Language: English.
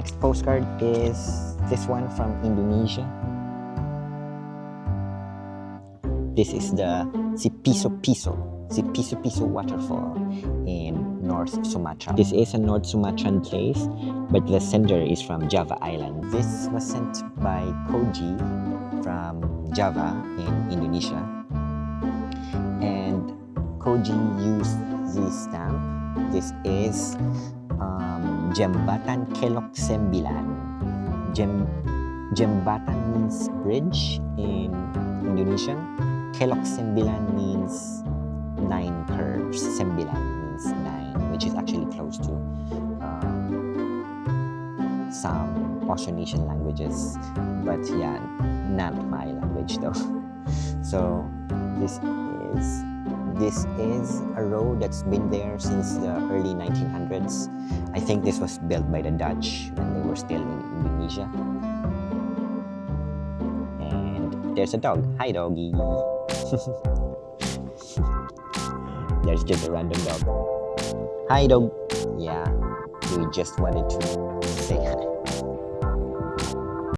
next postcard is this one from Indonesia. This is the Sipiso Piso Waterfall in North Sumatra. This is a North Sumatran place, but the sender is from Java Island. This was sent by Koji from Java in Indonesia. And Koji used this stamp. This is Jembatan Kelok Sembilan. Jembatan means bridge in Indonesian. Kelok Sembilan means 9 curves. Sembilan means 9, which is actually close to some Austronesian languages. But yeah, not my language though. So this is a road that's been there since the early 1900s. I think this was built by the Dutch when they were still in Indonesia. And there's a dog. Hi, doggy. There's just a random dog. Hi, dog. Yeah, we just wanted to say hi.